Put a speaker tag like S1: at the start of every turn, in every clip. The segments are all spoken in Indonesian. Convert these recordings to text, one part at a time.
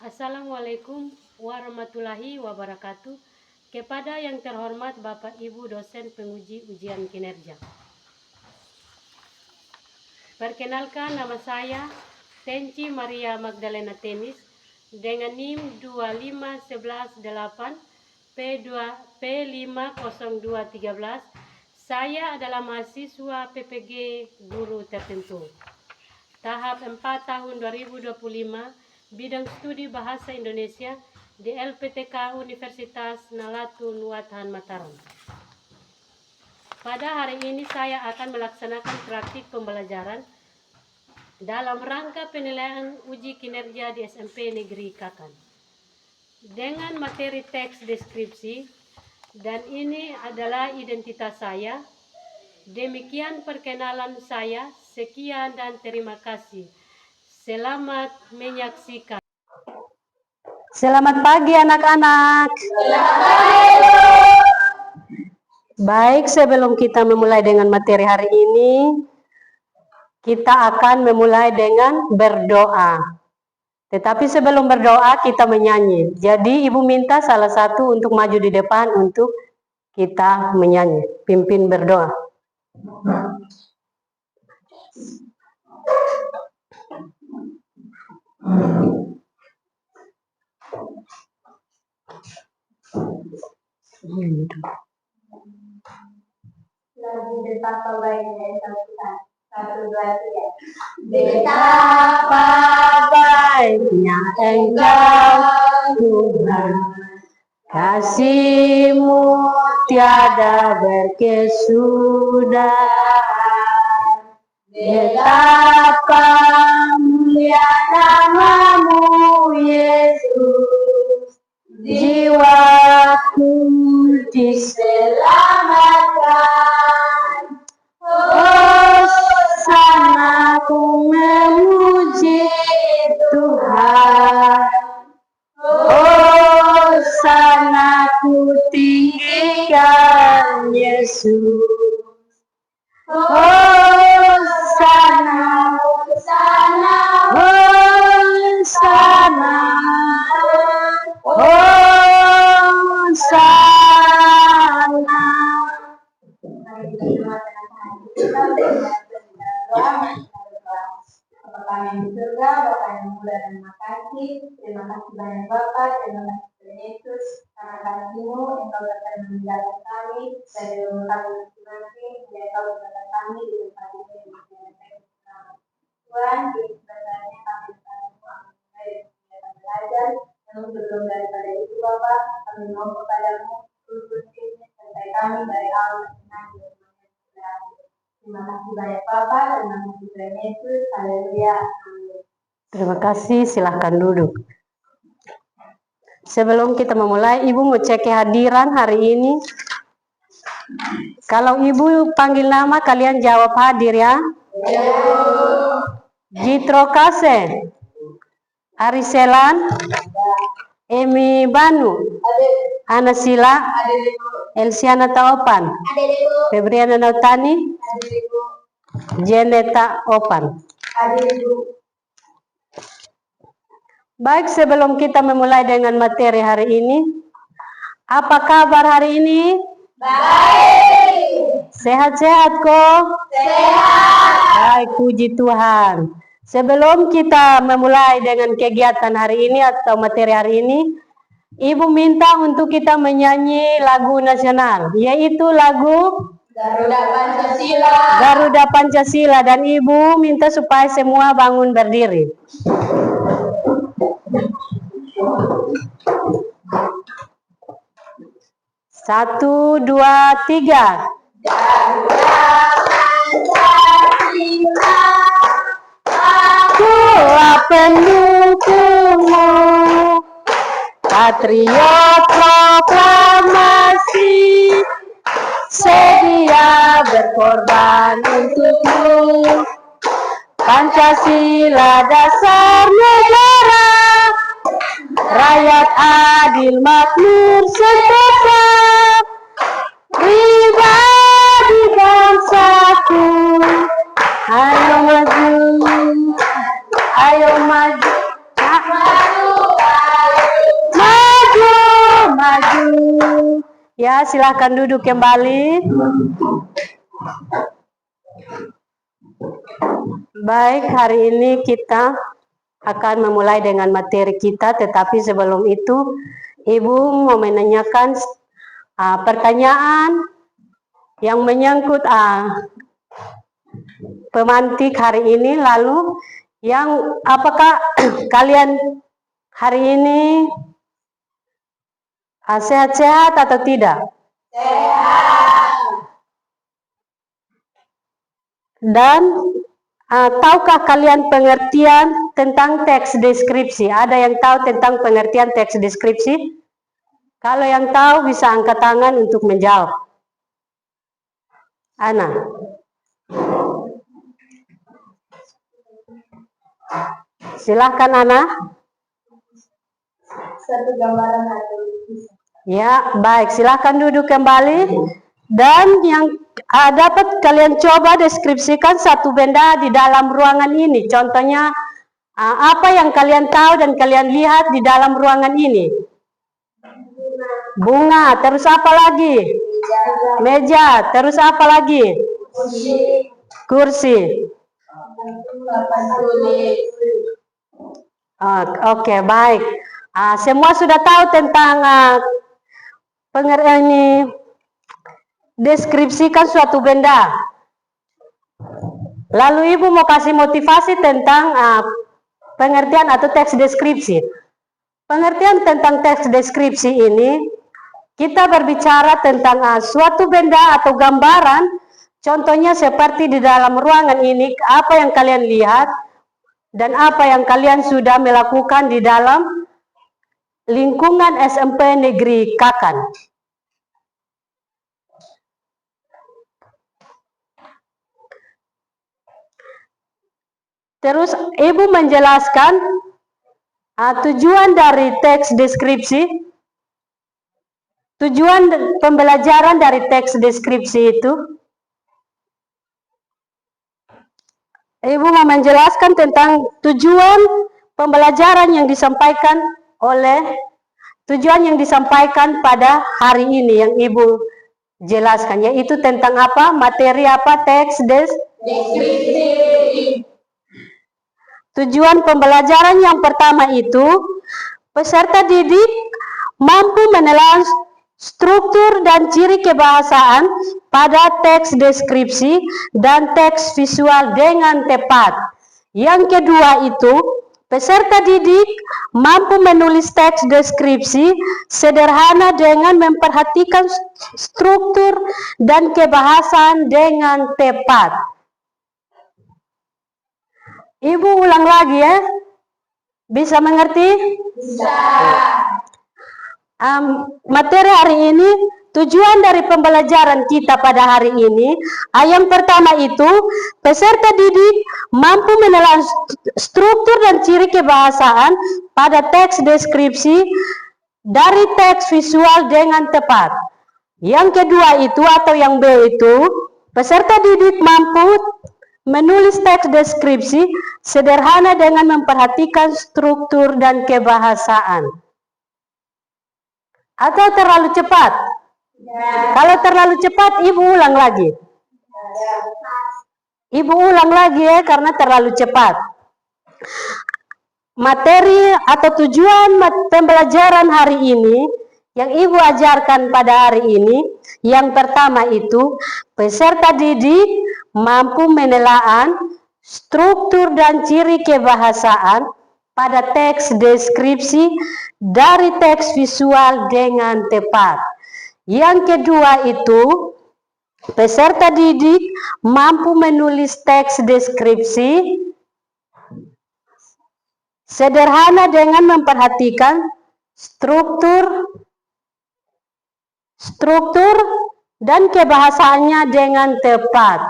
S1: Assalamualaikum warahmatullahi wabarakatuh. Kepada yang terhormat Bapak Ibu dosen penguji ujian kinerja. Perkenalkan, nama saya Tenci Maria Magdalena Tenis dengan NIM 25118 P50213. Saya adalah mahasiswa PPG Guru Tertentu. Tahap 4 tahun 2025, bidang studi Bahasa Indonesia di LPTK Universitas Nalatun Watahan Mataram. Pada hari ini saya akan melaksanakan praktik pembelajaran dalam rangka penilaian uji kinerja di SMP Negeri Kakan dengan materi teks deskripsi, dan ini adalah identitas saya. Demikian perkenalan saya. Sekian dan terima kasih. Selamat menyaksikan.
S2: Selamat pagi anak-anak. Baik, sebelum kita memulai dengan materi hari ini, kita akan memulai dengan berdoa. Tetapi sebelum berdoa kita menyanyi. Jadi ibu minta salah satu untuk maju di depan untuk kita menyanyi. Pimpin berdoa.
S3: Lagu betapa baiknya Tuhan. 1, 2, 3.
S2: Betapa baiknya Engkau Tuhan, kasih-Mu tiada berkesudahan. Betapa mulia nama-Mu Yesus, jiwaku diselamatkan. Oh, sana ku memuji Tuhan. Oh, sana ku tinggikan Yesus. Oh, sana, sana, oh, sana, oh, sana.
S3: Bapa yang di surga, Bapa yang mulia dan makasih. Terima kasih banyak Bapak, terima kasih Tuhan Yesus, karena kasih-Mu Engkau akan meninggalkan kami dari rumah kami masing-masing, dan Engkau meninggalkan kami di tempat ini yang Tuhan, di sebenarnya kami belajar, namun sebelum daripada itu Bapak, kami mohon kepadamu untuk sampai kami dari awal sampai akhir. Terima kasih banyak Bapak, terima kasih Tuhan Yesus, haleluya.
S2: Terima kasih, silahkan duduk. Sebelum kita memulai, Ibu mau cek kehadiran hari ini. Kalau Ibu panggil nama, kalian jawab hadir ya. Jitro Kase, Ariselan, Emi Banu, Anasila, Elsiana Taopan, Febriana Nautani, Jeneta Opan. Baik, sebelum kita memulai dengan materi hari ini, apa kabar hari ini?
S3: Baik.
S2: Sehat-sehat kok?
S3: Sehat.
S2: Baik, puji Tuhan. Sebelum kita memulai dengan kegiatan hari ini atau materi hari ini, Ibu minta untuk kita menyanyi lagu nasional, yaitu lagu
S3: Garuda Pancasila.
S2: Garuda Pancasila, dan Ibu minta supaya semua bangun berdiri. Satu, dua, tiga.
S3: Garuda Pancasila,
S2: Akulah pendukungmu, patriot proklamasi, sedia berkorban untukmu. Pancasila dasar negara, rakyat adil makmur sejahtera, pribadi bangsaku. Ayo maju, ayo maju. maju. Ya, silahkan duduk kembali. Baik, hari ini kita akan memulai dengan materi kita, tetapi sebelum itu Ibu mau menanyakan pertanyaan yang menyangkut pemantik hari ini, lalu yang apakah kalian hari ini sehat-sehat atau tidak? Dan tahukah kalian pengertian tentang teks deskripsi? Ada yang tahu tentang pengertian teks deskripsi? Kalau yang tahu bisa angkat tangan untuk menjawab. Ana. Silahkan Ana.
S3: Satu gambaran atau lukisan.
S2: Ya, baik. Silahkan duduk kembali. Dan yang dapat kalian coba deskripsikan satu benda di dalam ruangan ini. Contohnya, apa yang kalian tahu dan kalian lihat di dalam ruangan ini? Bunga. Terus apa lagi? Meja. Terus apa lagi? Kursi. Oke, baik. Semua sudah tahu tentang ini deskripsikan suatu benda. Lalu Ibu mau kasih motivasi tentang pengertian atau teks deskripsi. Pengertian tentang teks deskripsi ini, kita berbicara tentang suatu benda atau gambaran, contohnya seperti di dalam ruangan ini, apa yang kalian lihat, dan apa yang kalian sudah melakukan di dalam lingkungan SMP Negeri Kakan. Terus Ibu menjelaskan tujuan dari teks deskripsi, tujuan pembelajaran dari teks deskripsi itu. Ibu mau menjelaskan tentang tujuan pembelajaran yang disampaikan pada hari ini yang Ibu jelaskan, yaitu tentang apa? Materi apa? Teks deskripsi. Tujuan pembelajaran yang pertama itu, peserta didik mampu menelan struktur dan ciri kebahasaan pada teks deskripsi dan teks visual dengan tepat. Yang kedua itu, peserta didik mampu menulis teks deskripsi sederhana dengan memperhatikan struktur dan kebahasaan dengan tepat. Ibu ulang lagi ya. Bisa mengerti? Bisa. Materi hari ini, tujuan dari pembelajaran kita pada hari ini, yang pertama itu, peserta didik mampu menelan struktur dan ciri kebahasaan pada teks deskripsi dari teks visual dengan tepat. Yang kedua itu atau yang B itu, peserta didik mampu menulis teks deskripsi sederhana dengan memperhatikan struktur dan kebahasaan. Atau terlalu cepat? Ya. Kalau terlalu cepat, Ibu ulang lagi. Ya. Ibu ulang lagi ya, karena terlalu cepat. Materi atau tujuan pembelajaran hari ini yang Ibu ajarkan pada hari ini, yang pertama itu, peserta didik mampu menelaah struktur dan ciri kebahasaan pada teks deskripsi dari teks visual dengan tepat. Yang kedua itu, peserta didik mampu menulis teks deskripsi sederhana dengan memperhatikan struktur dan kebahasaannya dengan tepat.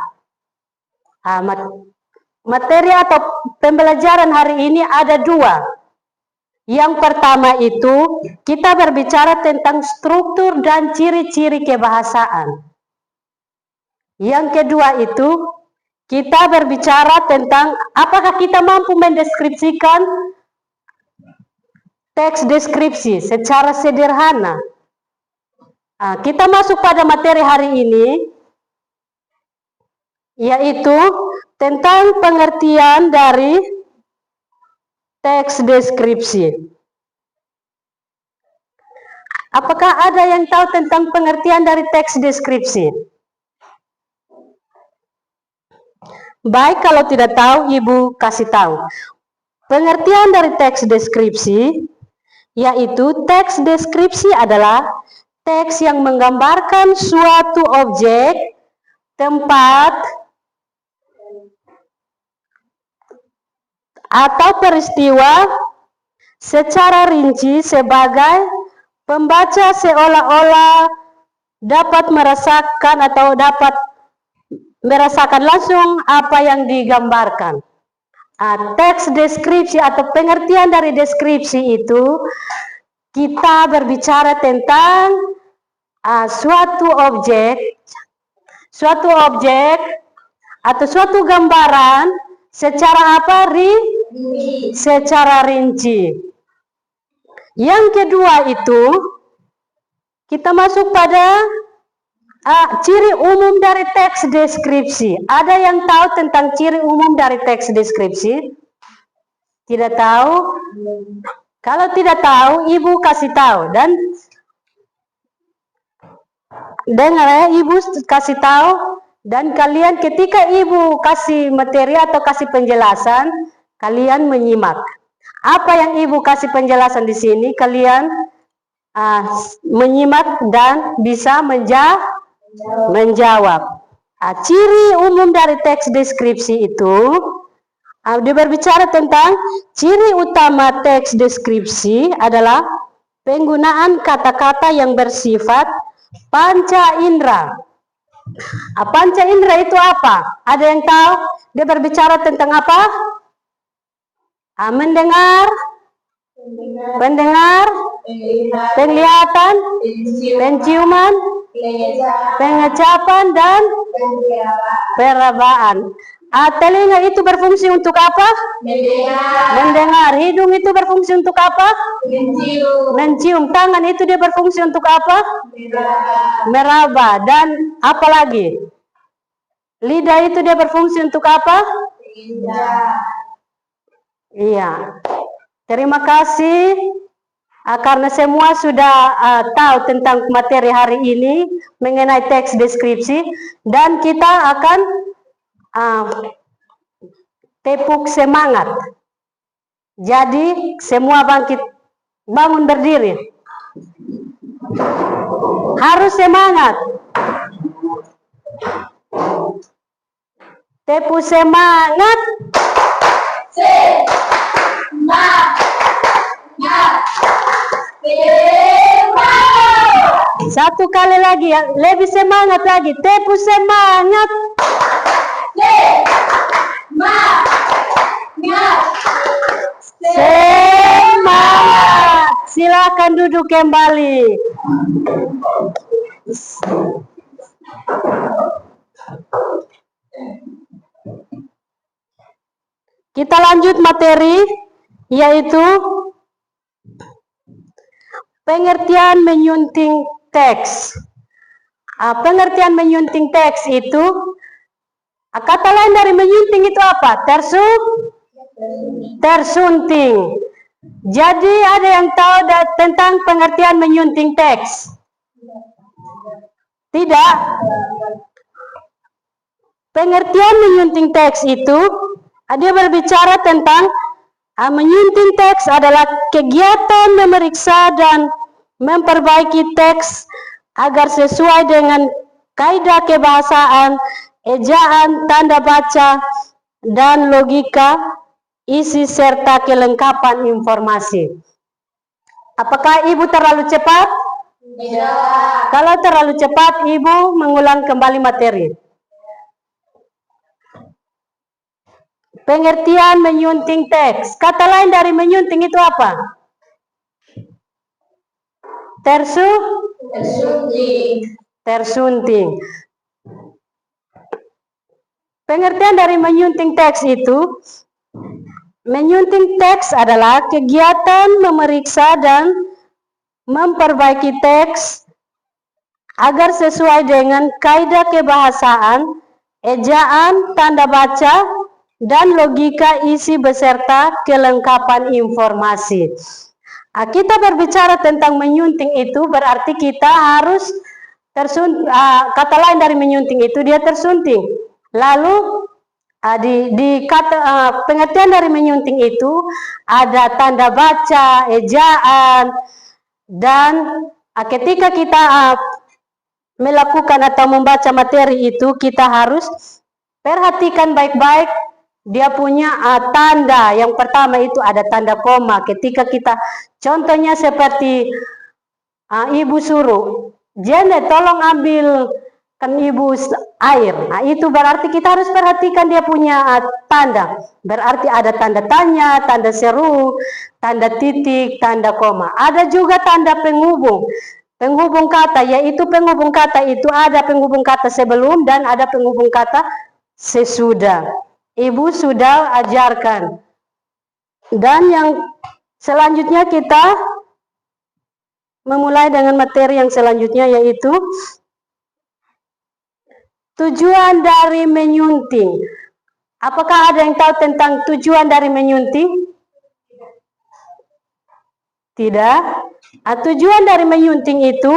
S2: Materi atau pembelajaran hari ini ada dua. Yang pertama itu, kita berbicara tentang struktur dan ciri-ciri kebahasaan. Yang kedua itu, kita berbicara tentang apakah kita mampu mendeskripsikan teks deskripsi secara sederhana Kita masuk pada materi hari ini, yaitu tentang pengertian dari teks deskripsi. Apakah ada yang tahu tentang pengertian dari teks deskripsi? Baik, kalau tidak tahu, Ibu kasih tahu. Pengertian dari teks deskripsi, yaitu teks deskripsi adalah teks yang menggambarkan suatu objek, tempat, atau peristiwa secara rinci sebagai pembaca seolah-olah dapat merasakan atau dapat merasakan langsung apa yang digambarkan. Teks deskripsi atau pengertian dari deskripsi itu kita berbicara tentang suatu objek atau suatu gambaran secara apa? Secara rinci. Yang kedua itu kita masuk pada ciri umum dari teks deskripsi. Ada yang tahu tentang ciri umum dari teks deskripsi? Tidak tahu? Kalau tidak tahu, Ibu kasih tahu. Dan dengar ya, Ibu kasih tahu. Dan kalian ketika Ibu kasih materi atau kasih penjelasan, kalian menyimak. Apa yang Ibu kasih penjelasan di sini, kalian menyimak dan bisa menjawab. Ciri umum dari teks deskripsi itu, dia berbicara tentang ciri utama teks deskripsi adalah penggunaan kata-kata yang bersifat panca indera. Panca indera itu apa? Ada yang tahu? Dia berbicara tentang apa? Mendengar, pendengar, penglihatan, penciuman, pengecapan, dan perabaan. Telinga itu berfungsi untuk apa? Mendengar. Hidung itu berfungsi untuk apa? Mencium. Tangan itu dia berfungsi untuk apa? Meraba. Dan apa lagi? Lidah itu dia berfungsi untuk apa? Iya. Terima kasih. Karena semua sudah tahu tentang materi hari ini mengenai teks deskripsi, dan kita akan tepuk semangat. Jadi semua bangun berdiri. Harus semangat. Tepuk semangat. Satu kali lagi, lebih semangat lagi. Tepuk semangat. Semangat. Silakan duduk kembali. Kita lanjut materi, yaitu pengertian menyunting teks. Pengertian menyunting teks itu, kata lain dari menyunting itu apa? Tersunting. Jadi ada yang tahu tentang pengertian menyunting teks? Tidak. Pengertian menyunting teks itu, dia berbicara tentang menyunting teks adalah kegiatan memeriksa dan memperbaiki teks agar sesuai dengan kaidah kebahasaan, ejaan, tanda baca, dan logika, isi serta kelengkapan informasi. Apakah Ibu terlalu cepat? Tidak. Kalau terlalu cepat, Ibu mengulang kembali materi. Pengertian menyunting teks. Kata lain dari menyunting itu apa? Tersunting. Pengertian dari menyunting teks itu, menyunting teks adalah kegiatan memeriksa dan memperbaiki teks agar sesuai dengan kaidah kebahasaan, ejaan, tanda baca, dan logika isi beserta kelengkapan informasi. Kita berbicara tentang menyunting itu berarti kita harus kata lain dari menyunting itu dia tersunting. Lalu di kata pengertian dari menyunting itu ada tanda baca, ejaan, dan ketika kita melakukan atau membaca materi itu kita harus perhatikan baik-baik dia punya tanda. Yang pertama itu ada tanda koma. Ketika kita contohnya seperti ibu suruh, Jene tolong ambil kan ibu air. Itu berarti kita harus perhatikan dia punya tanda. Berarti ada tanda tanya, tanda seru, tanda titik, tanda koma. Ada juga tanda penghubung. Penghubung kata, yaitu penghubung kata itu ada penghubung kata sebelum dan ada penghubung kata sesudah. Ibu sudah ajarkan. Dan yang selanjutnya kita memulai dengan materi yang selanjutnya yaitu tujuan dari menyunting. Apakah ada yang tahu tentang tujuan dari menyunting? Tidak. Tujuan dari menyunting itu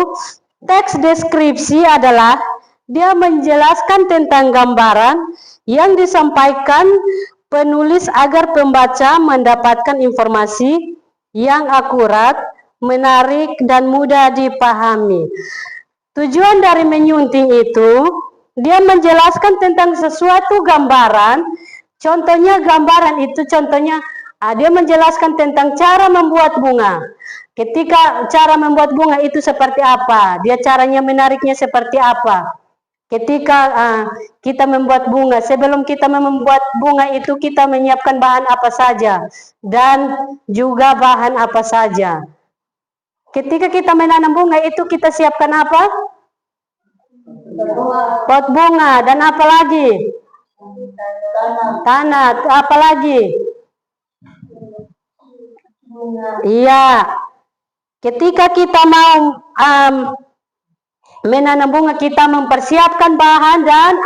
S2: teks deskripsi adalah dia menjelaskan tentang gambaran yang disampaikan penulis agar pembaca mendapatkan informasi yang akurat, menarik, dan mudah dipahami. Tujuan dari menyunting itu dia menjelaskan tentang sesuatu gambaran. Contohnya gambaran itu contohnya dia menjelaskan tentang cara membuat bunga. Ketika cara membuat bunga itu seperti apa, dia caranya menariknya seperti apa. Ketika kita membuat bunga, sebelum kita membuat bunga itu kita menyiapkan bahan apa saja dan juga bahan apa saja. Ketika kita menanam bunga itu kita siapkan apa? Pot bunga dan apa lagi? Tanah, apa lagi? Iya. Ketika kita mau menanam bunga kita mempersiapkan bahan dan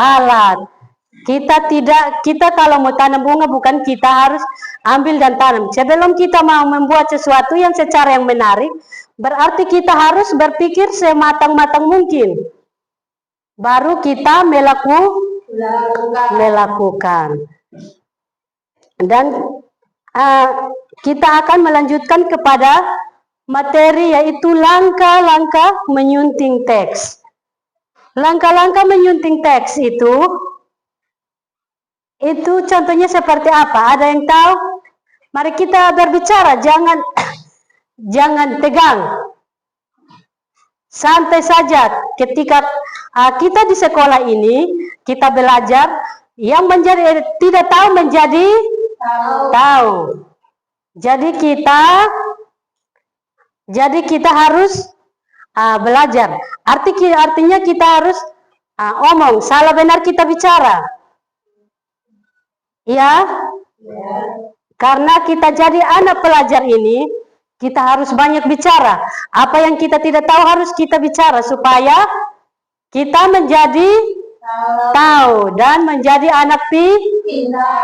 S2: alat. Kita kalau mau tanam bunga bukan kita harus ambil dan tanam. Sebelum kita mau membuat sesuatu yang secara yang menarik, berarti kita harus berpikir sematang-matang mungkin. Baru kita melakukan. Dan kita akan melanjutkan kepada materi yaitu langkah-langkah menyunting teks. Langkah-langkah menyunting teks itu contohnya seperti apa? Ada yang tahu? Mari kita berbicara, jangan tegang. Santai saja. Ketika kita di sekolah ini, kita belajar yang menjadi tidak tahu menjadi tahu. Jadi kita harus belajar. Artinya kita harus omong, salah benar kita bicara. Ya? Karena kita jadi anak pelajar ini, kita harus banyak bicara. Apa yang kita tidak tahu harus kita bicara supaya kita menjadi tahu dan menjadi anak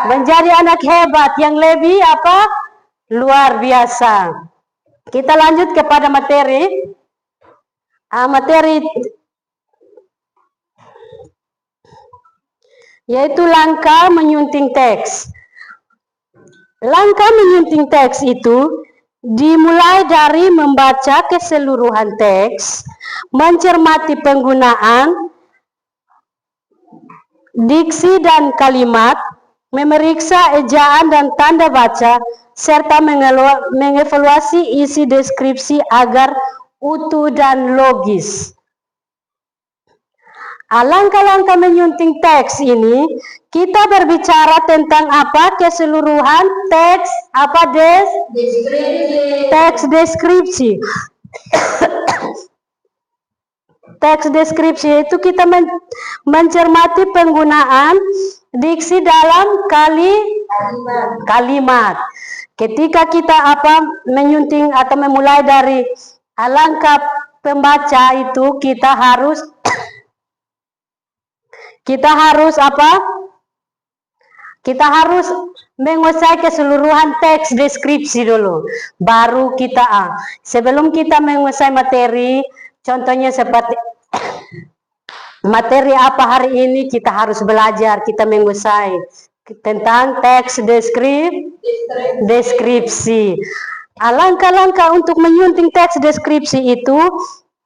S2: menjadi anak hebat yang lebih luar biasa. Kita lanjut kepada materi. Materi yaitu langkah menyunting teks. Langkah menyunting teks itu dimulai dari membaca keseluruhan teks, mencermati penggunaan diksi dan kalimat, memeriksa ejaan dan tanda baca, serta mengevaluasi isi deskripsi agar utuh dan logis. Langkah-langkah menyunting teks ini kita berbicara tentang apa? Keseluruhan teks teks deskripsi. Teks deskripsi itu kita mencermati penggunaan diksi dalam kalimat. Ketika kita menyunting atau memulai dari langkah pembaca itu kita harus apa? Kita harus menguasai keseluruhan teks deskripsi dulu, baru kita sebelum kita menguasai materi, contohnya seperti materi apa hari ini, kita harus belajar, kita menguasai tentang teks deskripsi. Langkah-langkah untuk menyunting teks deskripsi itu,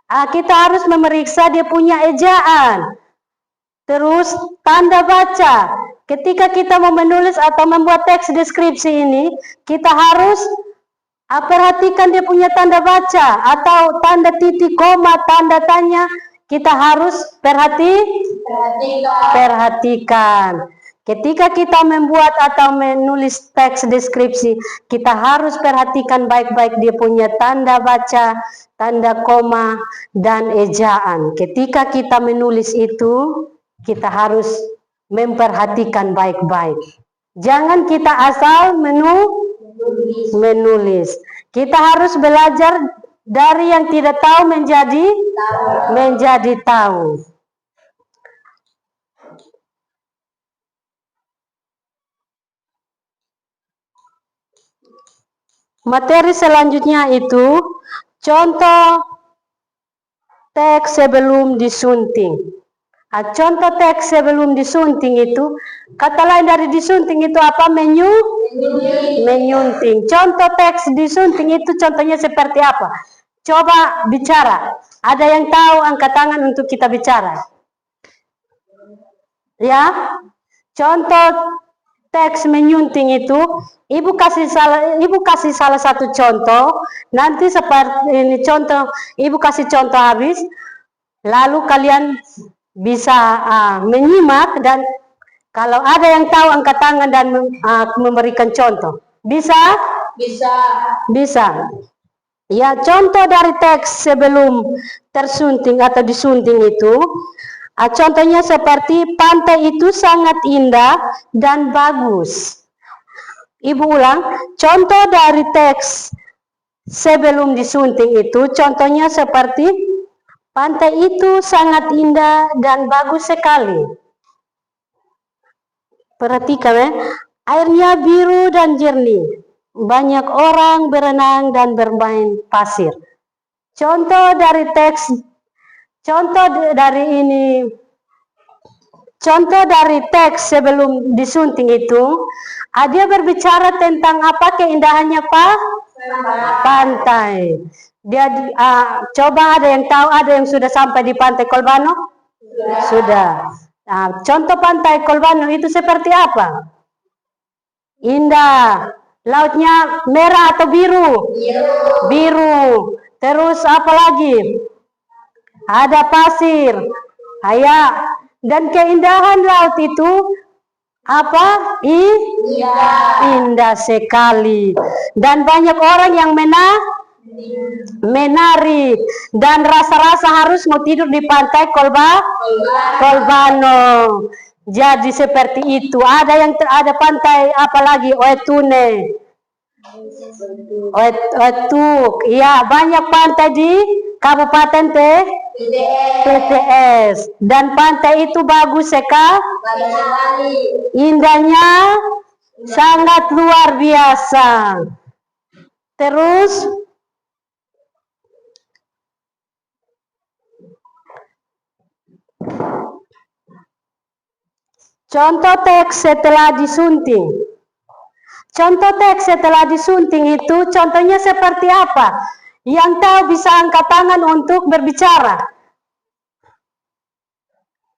S2: kita harus memeriksa dia punya ejaan, terus tanda baca. Ketika kita mau menulis atau membuat teks deskripsi ini, kita harus perhatikan dia punya tanda baca atau tanda titik, koma, tanda tanya. Kita harus perhatikan. Ketika kita membuat atau menulis teks deskripsi, kita harus perhatikan baik-baik dia punya tanda baca, tanda koma, dan ejaan. Ketika kita menulis itu, kita harus memperhatikan baik-baik. Jangan kita asal menulis. Kita harus belajar dari yang tidak tahu menjadi tahu. Materi selanjutnya itu contoh teks sebelum disunting. Contoh teks sebelum disunting itu, kata lain dari disunting itu apa? Menyunting. Contoh teks disunting itu contohnya seperti apa? Coba bicara. Ada yang tahu, angkat tangan untuk kita bicara. Ya, contoh teks menyunting itu, ibu kasih salah satu contoh. Nanti seperti ini contoh, ibu kasih contoh habis, lalu kalian bisa menyimak, dan kalau ada yang tahu angkat tangan dan memberikan contoh. Bisa? Ya, contoh dari teks sebelum tersunting atau disunting itu, contohnya seperti pantai itu sangat indah dan bagus. Ibu ulang, contoh dari teks sebelum disunting itu, contohnya seperti pantai itu sangat indah dan bagus sekali. Perhatikan airnya biru dan jernih. Banyak orang berenang dan bermain pasir. Contoh dari teks sebelum disunting itu, dia berbicara tentang apa keindahannya pantai. Dia coba ada yang tahu, ada yang sudah sampai di Pantai Kolbano? Sudah. Contoh Pantai Kolbano itu seperti apa? Indah. Lautnya merah atau biru? Biru. Terus apa lagi? Ada pasir. Dan keindahan laut itu apa? Indah sekali. Dan banyak orang yang menarik, dan rasa-rasa harus mau tidur di Pantai Kolbano. Jadi seperti itu. Ada pantai apa lagi? Oetune, Oetuk. Ya, banyak pantai di Kabupaten PTS. Dan pantai itu bagus sekali. Indahnya sangat luar biasa. Terus contoh teks setelah disunting. Contoh teks setelah disunting itu contohnya seperti apa? Yang tahu bisa angkat tangan untuk berbicara.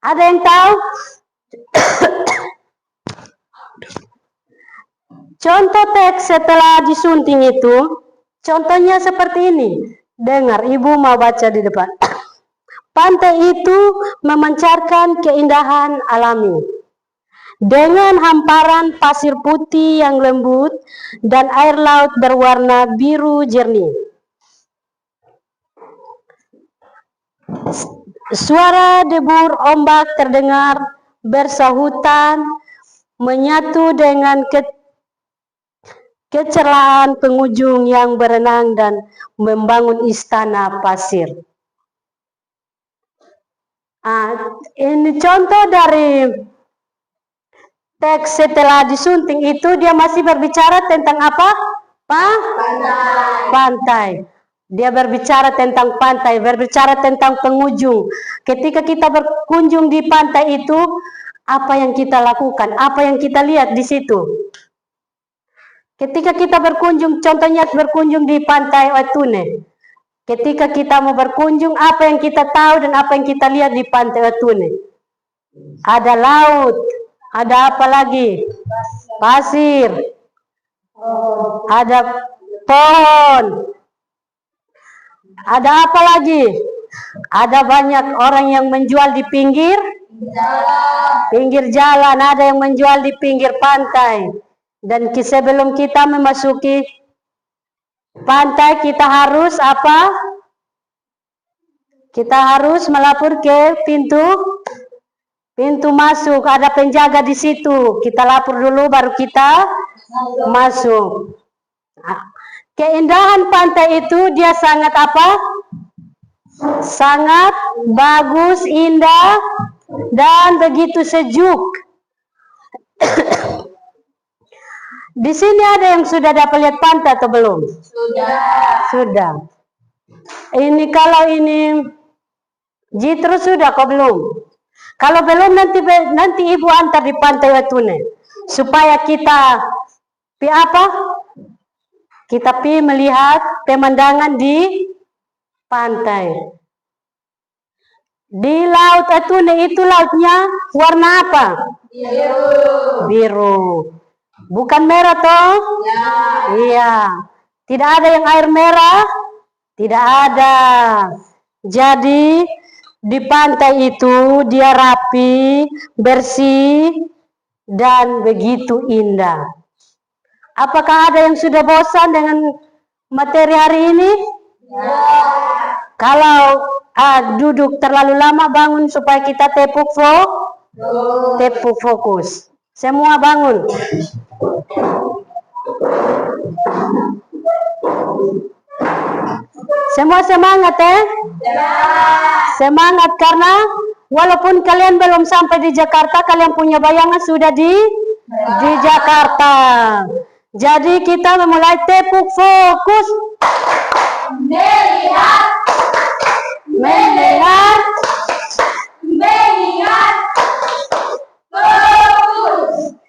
S2: Ada yang tahu? Contoh teks setelah disunting itu contohnya seperti ini. Dengar, ibu mau baca di depan. Pantai itu memancarkan keindahan alami dengan hamparan pasir putih yang lembut dan air laut berwarna biru jernih. Suara debur ombak terdengar bersahutan menyatu dengan kecerahan pengunjung yang berenang dan membangun istana pasir. Ini contoh dari teks setelah disunting itu dia masih berbicara tentang apa? Pantai. Dia berbicara tentang pantai, berbicara tentang pengunjung. Ketika kita berkunjung di pantai itu, apa yang kita lakukan? Apa yang kita lihat di situ? Ketika kita berkunjung, contohnya berkunjung di pantai Watune. Ketika kita mau berkunjung, apa yang kita tahu dan apa yang kita lihat di pantai Watune? Ada laut, ada apa lagi? Pasir, ada pohon, ada apa lagi? Ada banyak orang yang menjual di pinggir jalan, ada yang menjual di pinggir pantai. Dan sebelum kita memasuki pantai, kita harus apa? Kita harus melapor ke pintu masuk. Ada penjaga di situ. Kita lapor dulu, baru kita masuk. Keindahan pantai itu dia sangat apa? Sangat bagus, indah, dan begitu sejuk. Di sini ada yang sudah dapat lihat pantai atau belum? Sudah. Ini kalau ini Jitro sudah kok belum? Kalau belum nanti ibu antar di pantai Watune supaya kita kita melihat pemandangan di pantai. Di laut Watune itu lautnya warna apa? Biru. Bukan merah toh? Iya. Tidak ada yang air merah? Tidak ada. Jadi di pantai itu dia rapi, bersih, dan begitu indah. Apakah ada yang sudah bosan dengan materi hari ini? Kalau duduk terlalu lama, bangun supaya kita tepuk fokus. Semua bangun. Semua semangat Semangat karena walaupun kalian belum sampai di Jakarta, kalian punya bayangan sudah di Jakarta. Jadi kita memulai tepuk fokus. Melihat.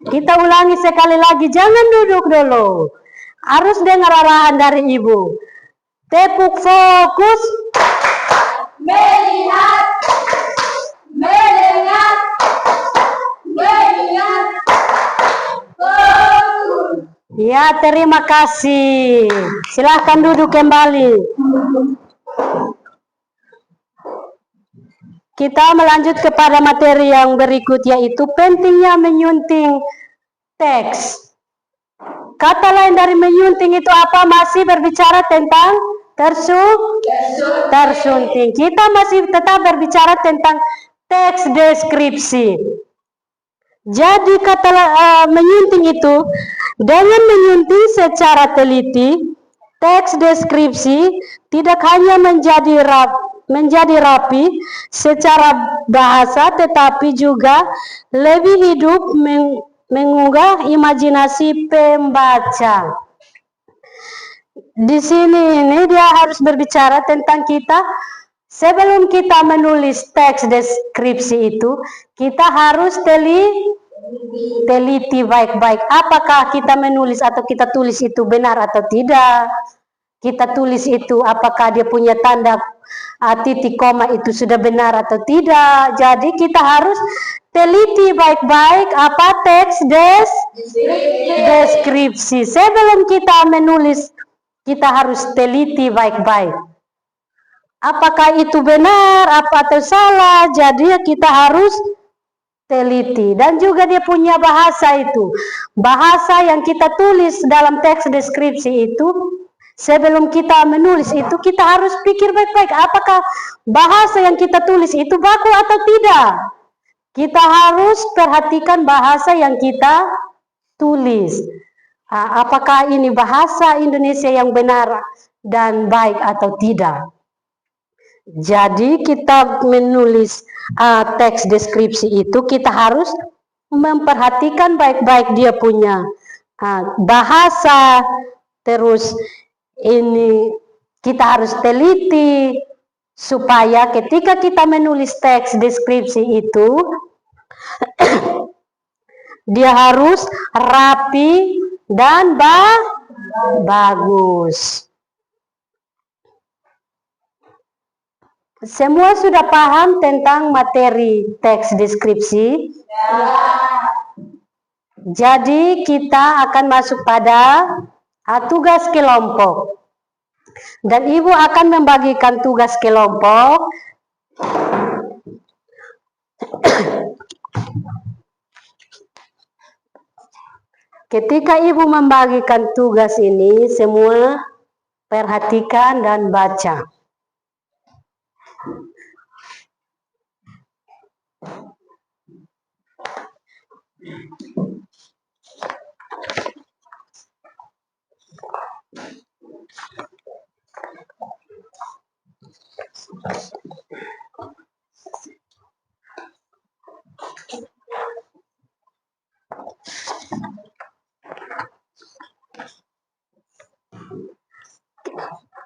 S2: Kita ulangi sekali lagi, jangan duduk dulu. Harus dengar arahan dari ibu. Tepuk fokus. Melihat. Ya, terima kasih. Silahkan duduk kembali. Kita melanjut kepada materi yang berikut, yaitu pentingnya menyunting teks. Kata lain dari menyunting itu apa? Masih berbicara tentang tersunting. Kita masih tetap berbicara tentang teks deskripsi. Jadi kata menyunting itu, dengan menyunting secara teliti, teks deskripsi tidak hanya menjadi rapi secara bahasa, tetapi juga lebih hidup, mengunggah imajinasi pembaca. Di sini ini dia harus berbicara tentang kita. Sebelum kita menulis teks deskripsi itu, kita harus teliti baik-baik. Apakah kita menulis atau kita tulis itu benar atau tidak? Kita tulis itu apakah dia punya tanda titik koma itu sudah benar atau tidak? Jadi kita harus teliti baik-baik apa teks deskripsi. Sebelum kita menulis, kita harus teliti baik-baik. Apakah itu benar, apa atau salah? Jadi kita harus teliti. Dan juga dia punya bahasa itu. Bahasa yang kita tulis dalam teks deskripsi itu, sebelum kita menulis itu, kita harus pikir baik-baik. Apakah bahasa yang kita tulis itu baku atau tidak? Kita harus perhatikan bahasa yang kita tulis. Apakah ini bahasa Indonesia yang benar dan baik atau tidak? Jadi kita menulis teks deskripsi itu kita harus memperhatikan baik-baik dia punya bahasa, terus ini kita harus teliti supaya ketika kita menulis teks deskripsi itu dia harus rapi dan bagus. Semua sudah paham tentang materi teks deskripsi? Jadi kita akan masuk pada tugas kelompok. Dan Ibu akan membagikan tugas kelompok ketika Ibu membagikan tugas ini, semua perhatikan dan baca.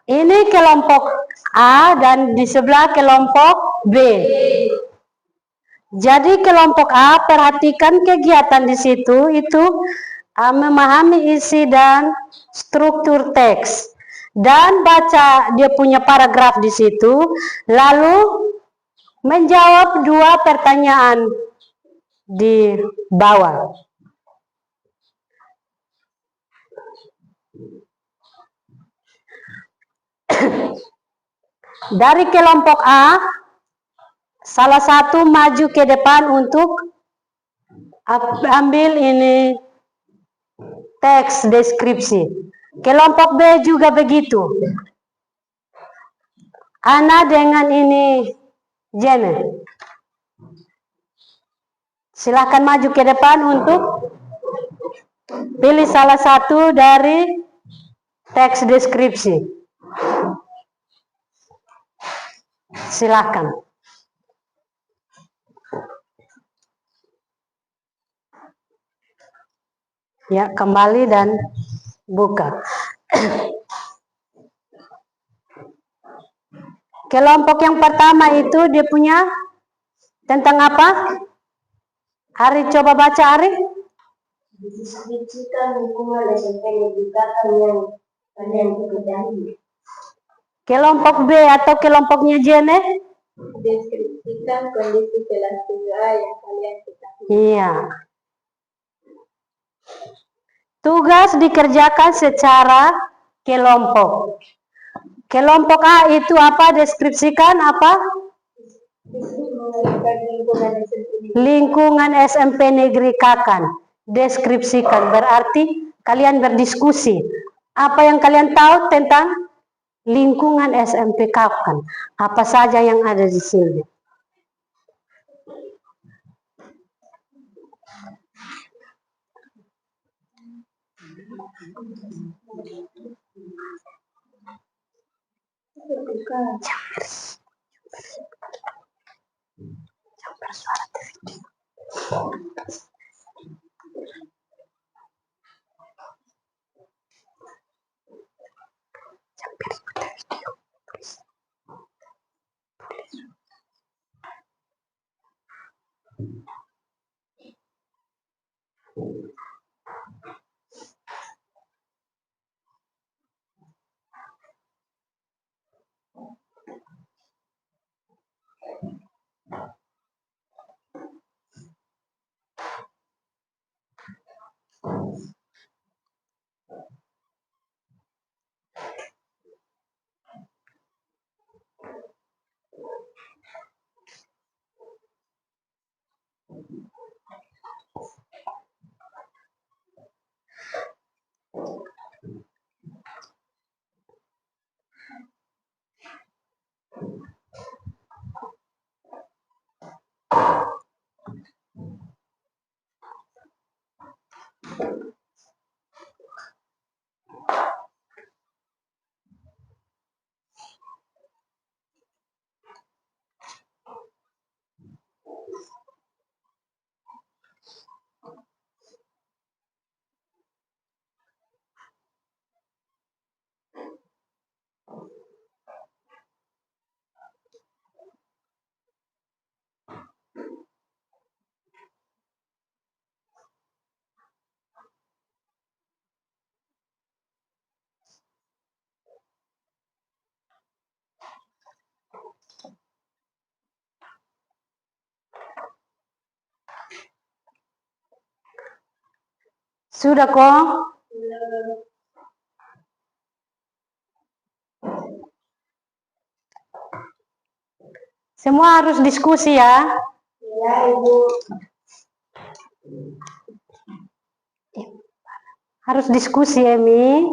S2: Ini kelompok A dan di sebelah kelompok B. Jadi kelompok A, perhatikan kegiatan di situ itu memahami isi dan struktur teks dan baca dia punya paragraf di situ, lalu menjawab 2 pertanyaan di bawah. Dari kelompok A, salah satu maju ke depan untuk ambil ini teks deskripsi. Kelompok B juga begitu. Ana dengan ini Jene. Silakan maju ke depan untuk pilih salah satu dari teks deskripsi. Silakan. Ya, kembali dan buka. Kelompok yang pertama itu dia punya tentang apa? Ari coba baca Ari.
S3: Deskripsikan lingkungan SMP Negeri Kakak yang kalian ketahui.
S2: Kelompok B atau kelompoknya Jene?
S3: Deskripsikan kondisi kelas 3A yang kalian ketahui.
S2: Iya. Tugas dikerjakan secara kelompok. Kelompok A itu apa? Deskripsikan apa? Lingkungan SMP Negeri Kakan. Deskripsikan berarti kalian berdiskusi. Apa yang kalian tahu tentang lingkungan SMP Kakan? Apa saja yang ada di sini? Sudah kok? Semua harus diskusi ya.
S3: Ya, Ibu.
S2: Harus diskusi, Emi.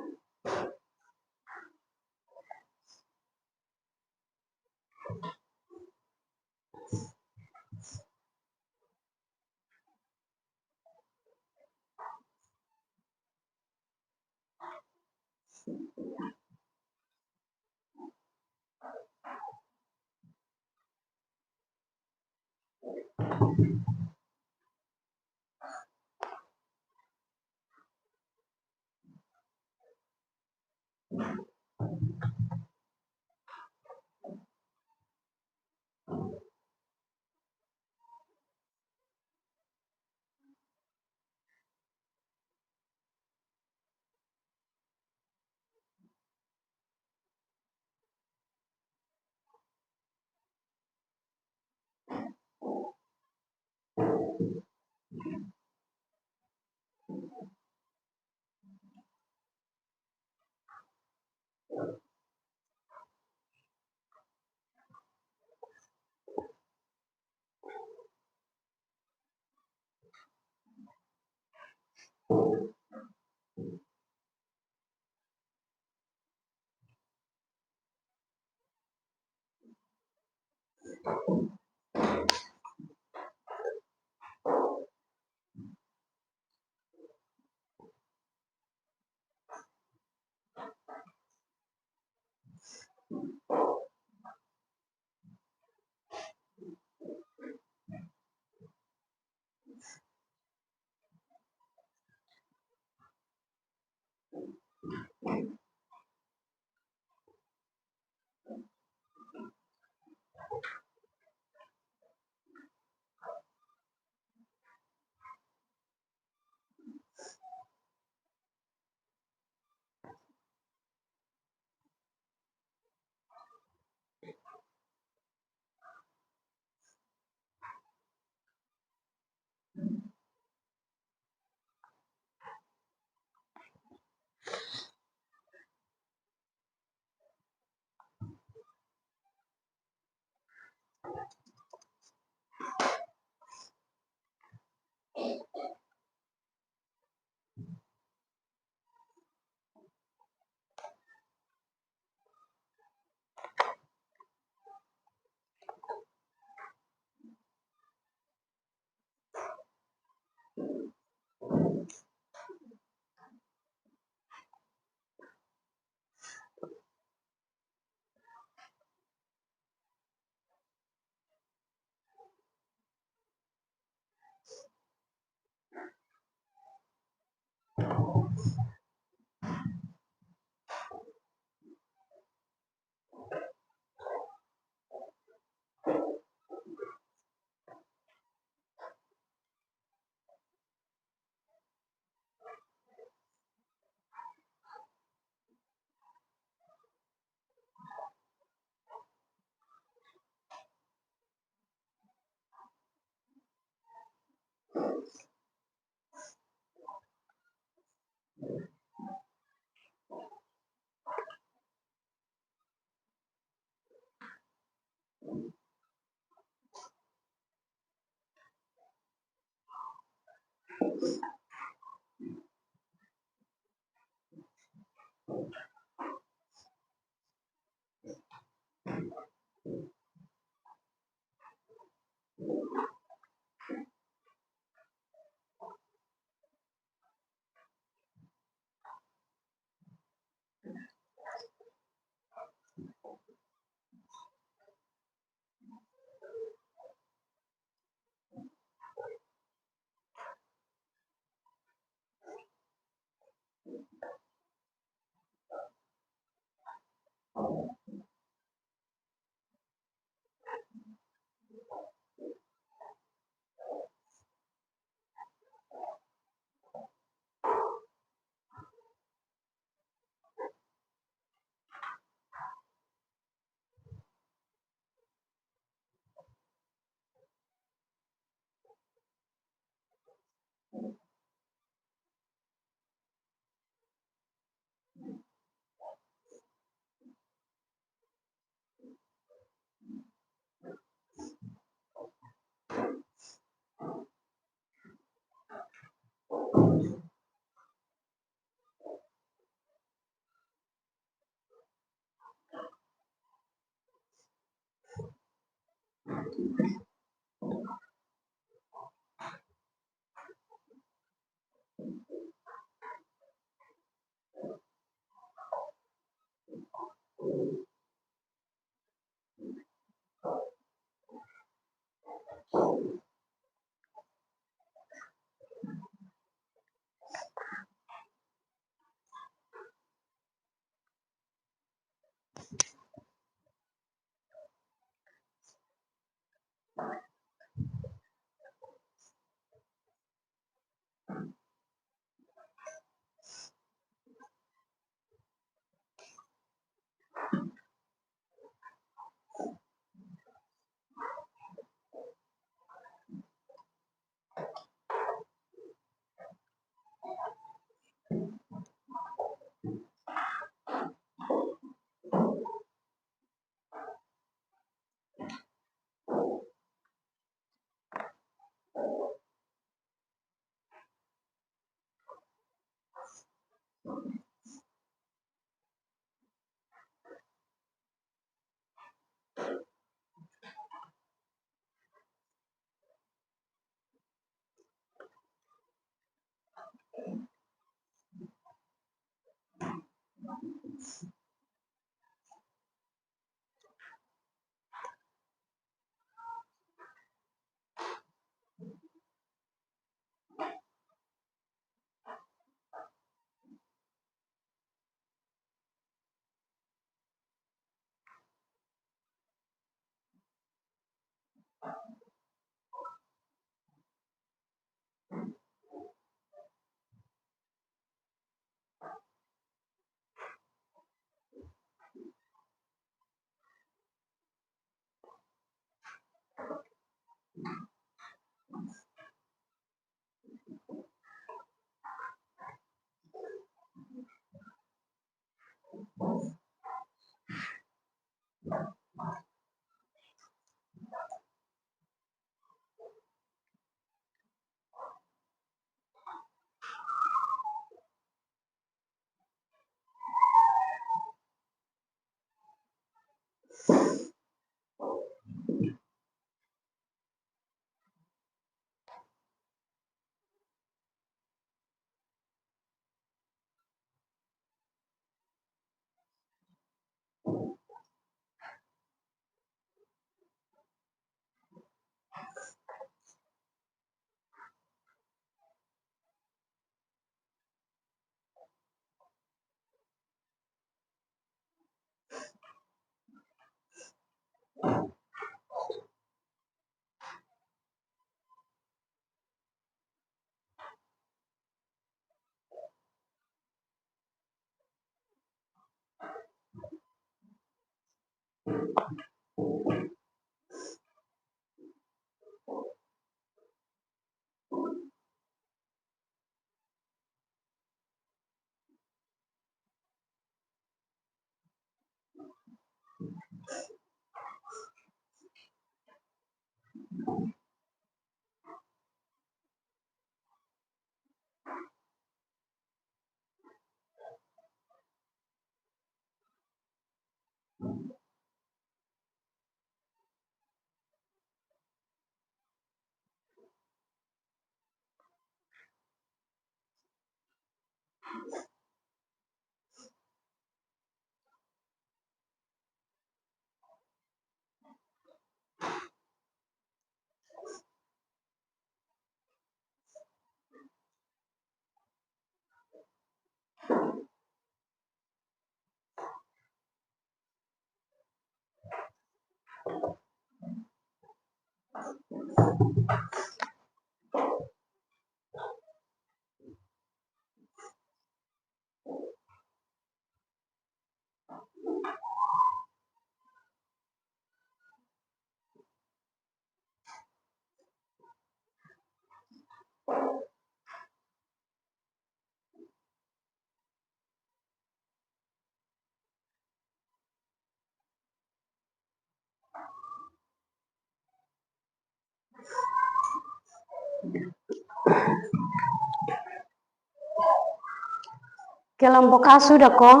S2: Kelompok A sudah kok?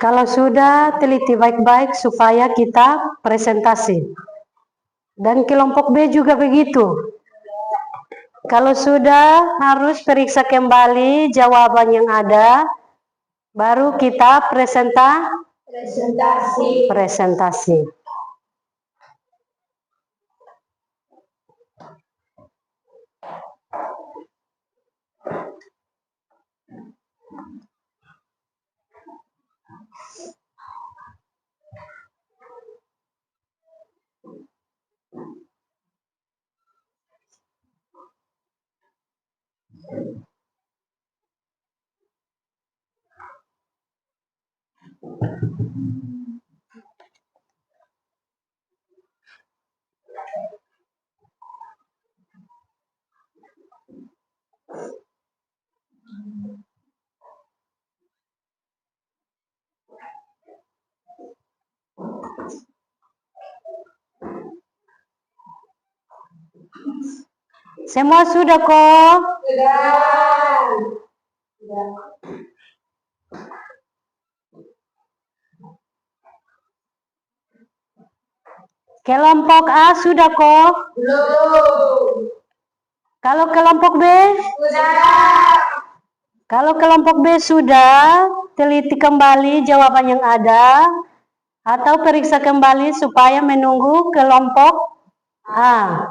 S2: Kalau sudah, teliti baik-baik supaya kita presentasi. Dan kelompok B juga begitu. Kalau sudah, harus periksa kembali jawaban yang ada, baru kita presentasi. Semua sudah kok?
S3: Sudah.
S2: Kelompok A sudah kok?
S3: Belum.
S2: Kalau kelompok B?
S3: Sudah.
S2: Kalau kelompok B sudah, teliti kembali jawaban yang ada, atau periksa kembali supaya menunggu kelompok A.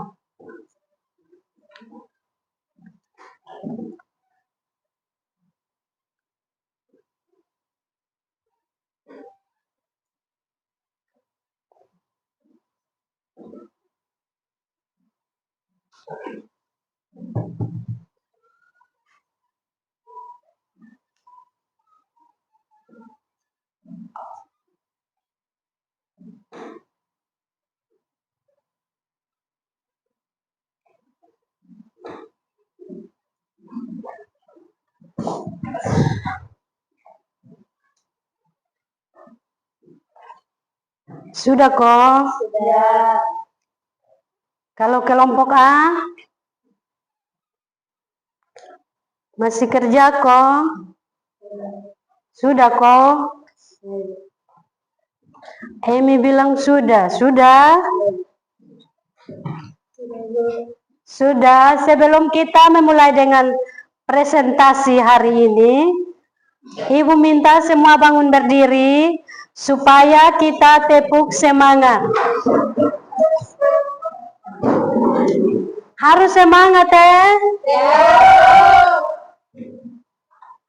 S2: Sudah kok?
S3: Sudah.
S2: Kalau kelompok A? Masih kerja kok? Sudah kok? Emi bilang sudah. Sudah? Sudah. Sebelum kita memulai dengan presentasi hari ini, Ibu minta semua bangun berdiri supaya kita tepuk semangat. Harus semangat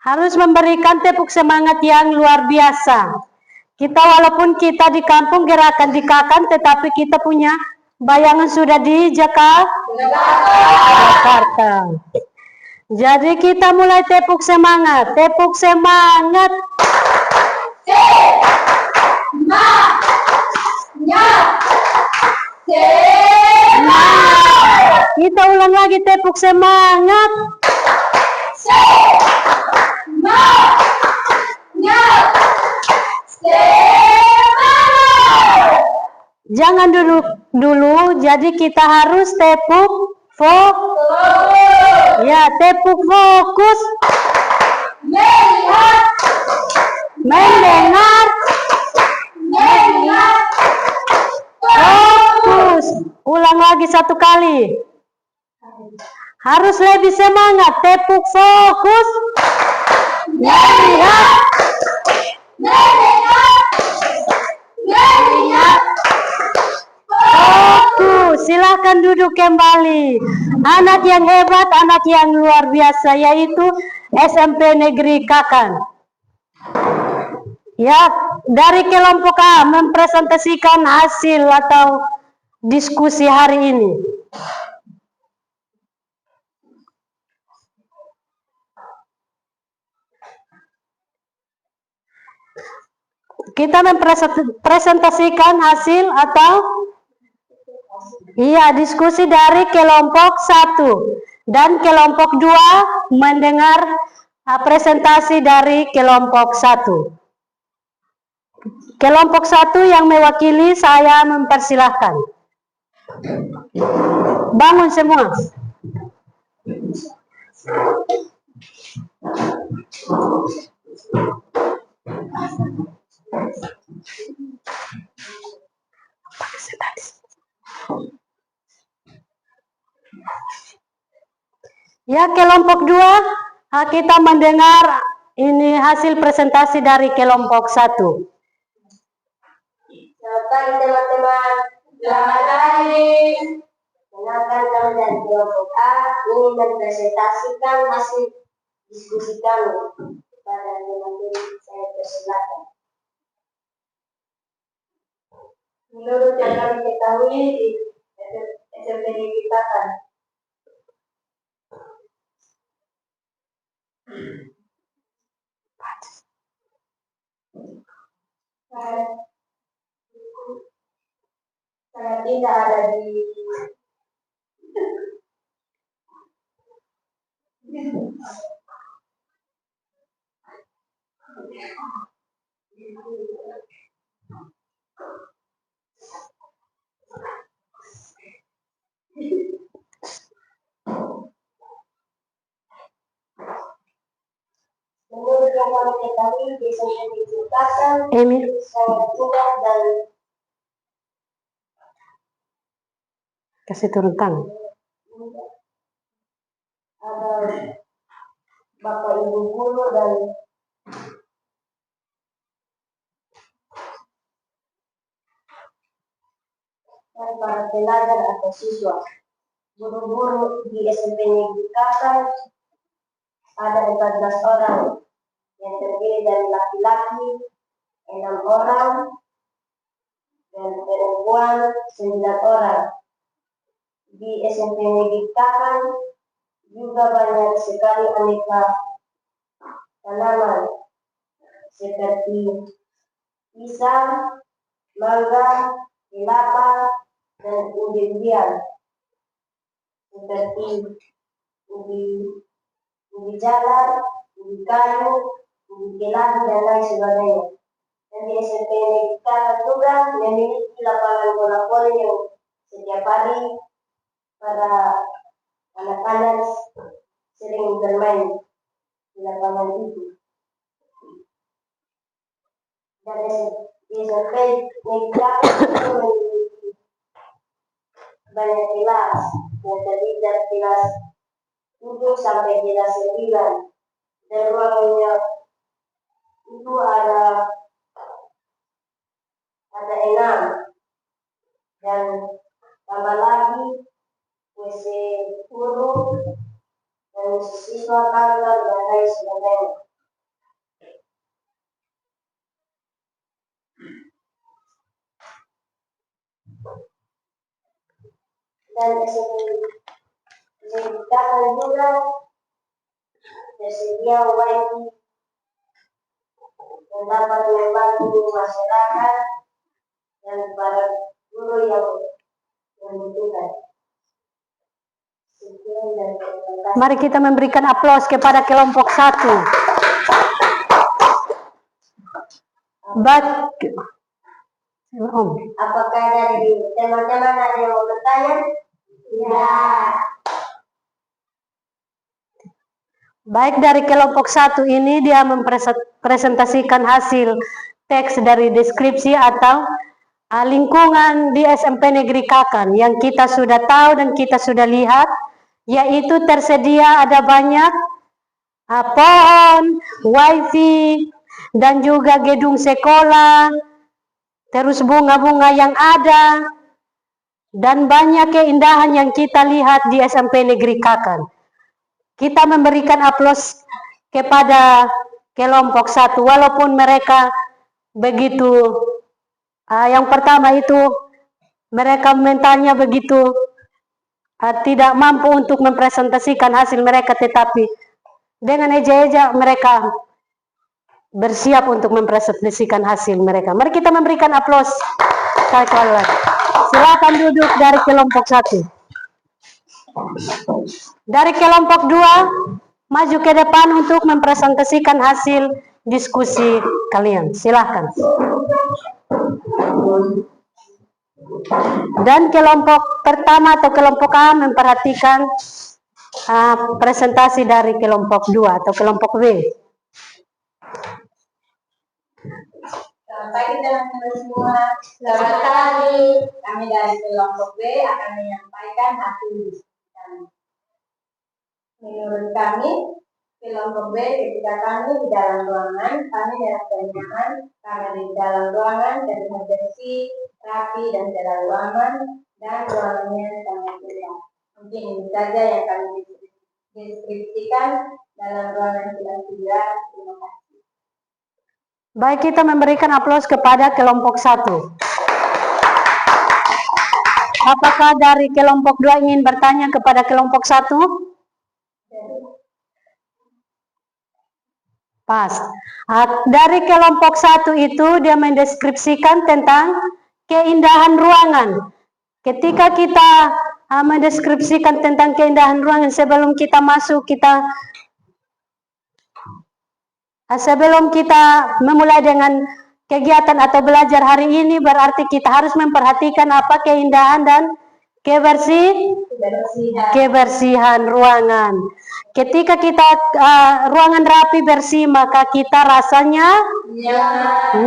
S2: Harus memberikan tepuk semangat yang luar biasa. Kita walaupun kita di kampung gerakan di Kakan, tetapi kita punya bayangan sudah di Jakarta. Jadi kita mulai tepuk semangat. Tepuk semangat. Kita ulang lagi tepuk semangat. Jangan dulu, jadi kita harus tepuk tepuk fokus. Mendengar. Fokus. Ulang lagi satu kali. Harus lebih semangat. Tepuk fokus. Fokus, silakan duduk kembali. Anak yang hebat, anak yang luar biasa, yaitu SMP Negeri Kakan. Ya, dari kelompok A mempresentasikan hasil atau diskusi hari ini. Kita mempresentasikan hasil atau diskusi dari kelompok 1 dan kelompok 2 mendengar presentasi dari kelompok 1. Kelompok 1 yang mewakili saya mempersilahkan. Bangun semua. Ya, kelompok 2 kita mendengar ini hasil presentasi dari kelompok 1.
S3: Selamat pagi teman-teman. Selamat pagi. Kenalkan kami dari kelompok A ingin mempresentasikan hasil diskusi kami kepada teman-teman. Saya persilakan. Menurut yang kami ketahui di SMP Negeri Kakan, sangat tidak ada di menurut yang kami ketahui di SMP Negeri Kakan sangat mudah dan
S2: Kasih turun tangan.
S3: ada Bapak Ibu guru dan para pelajar atau siswa. Guru-guru di SMP Negeri Kakan ada 14 orang yang terdiri dari laki-laki 6 orang dan perempuan 9 orang. Di SMP Negeri Kakan juga banyak sekali aneka tanaman seperti pisang, mangga, kelapa, dan umbi-umbian seperti ubi jalar, ubi kayu, ubi keladi, dan lain sebagainya. Dan di SMP Negeri Kakan juga memiliki lapangan bola voli yang setiap hari para anak-anak sering bermain di lapangan itu. Dan di SMP Negeri Kakan memiliki banyak kelas yang terdiri dari kelas 7 sampai kelas 9. Dan ruangannya itu ada 6 dan tambah lagi WC guru dan siswa kantor dan lain sebagainya. Dan SMP juga tersedia wifi yang dapat membantu masyarakat dan para guru yang membutuhkan.
S2: Mari kita memberikan aplaus kepada kelompok 1.
S3: Apakah dari teman-teman ada yang mau bertanya? Ya.
S2: Baik, dari kelompok 1 ini dia mempresentasikan hasil teks dari deskripsi atau lingkungan di SMP Negeri Kakan yang kita sudah tahu dan kita sudah lihat, yaitu tersedia ada banyak pohon, wifi, dan juga gedung sekolah, terus bunga-bunga yang ada, dan banyak keindahan yang kita lihat di SMP Negeri Kakan. Kita memberikan aplaus kepada kelompok 1, walaupun mereka begitu, yang pertama itu mereka mentalnya begitu tidak mampu untuk mempresentasikan hasil mereka, tetapi dengan eja-eja mereka bersiap untuk mempresentasikan hasil mereka. Mari kita memberikan aplaus. Silakan duduk dari kelompok 1. Dari kelompok 2, maju ke depan untuk mempresentasikan hasil diskusi kalian. Silakan. Dan kelompok pertama atau kelompok A memperhatikan presentasi dari kelompok 2 atau kelompok B.
S3: Selamat pagi teman-teman semua. Selamat pagi. Kami dari kelompok B akan menyampaikan hasil diskusi kami. Menurut kami, kelompok B ketika kami di dalam ruangan, kami merasa nyaman karena di dalam ruangan terlihat bersih, rapi, dan terlalu aman, dan ruangannya sangat indah. Mungkin ini saja yang kami deskripsikan dalam ruangan kelas 3. Terima kasih.
S2: Baik, kita memberikan aplaus kepada kelompok 1. Apakah dari kelompok 2 ingin bertanya kepada kelompok 1? Pas. Dari kelompok 1 itu dia mendeskripsikan tentang keindahan ruangan. Ketika kita mendeskripsikan tentang keindahan ruangan, sebelum kita masuk, sebelum kita memulai dengan kegiatan atau belajar hari ini, berarti kita harus memperhatikan apa keindahan dan kebersihan ruangan. Ketika kita ruangan rapi, bersih, maka kita rasanya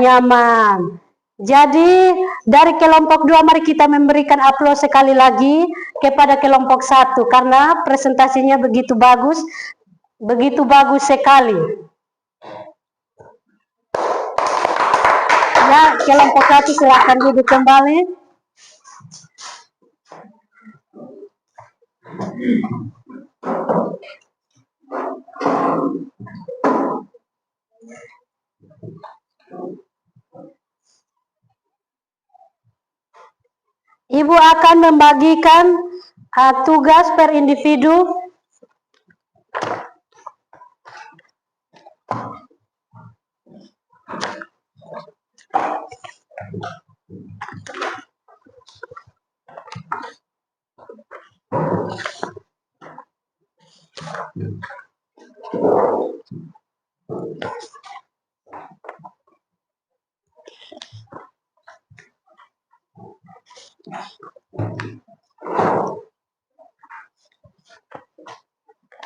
S2: nyaman. Jadi dari kelompok 2 mari kita memberikan aplaus sekali lagi kepada kelompok 1 karena presentasinya begitu bagus sekali. Ya, kelompok 1 silakan duduk kembali. Ibu akan membagikan tugas per individu.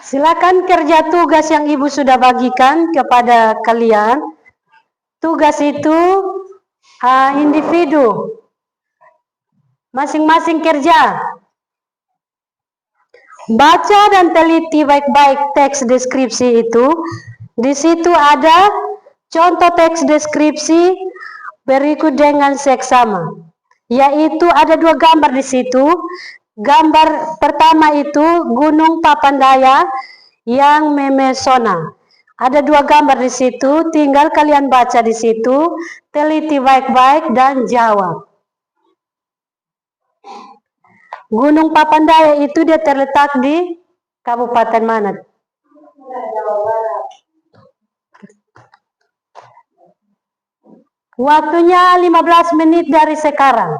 S2: Silakan kerja tugas yang Ibu sudah bagikan kepada kalian. Tugas itu individu. Masing-masing kerja. Baca dan teliti baik-baik teks deskripsi itu. Di situ ada contoh teks deskripsi berikut dengan seksama. Yaitu ada 2 gambar di situ. Gambar pertama itu Gunung Papandaya yang memesona. Ada 2 gambar di situ, tinggal kalian baca di situ, teliti baik-baik dan jawab. Gunung Papandaya itu dia terletak di Kabupaten mana? Waktunya 15 menit dari sekarang.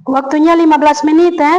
S2: Waktunya 15 menit ya.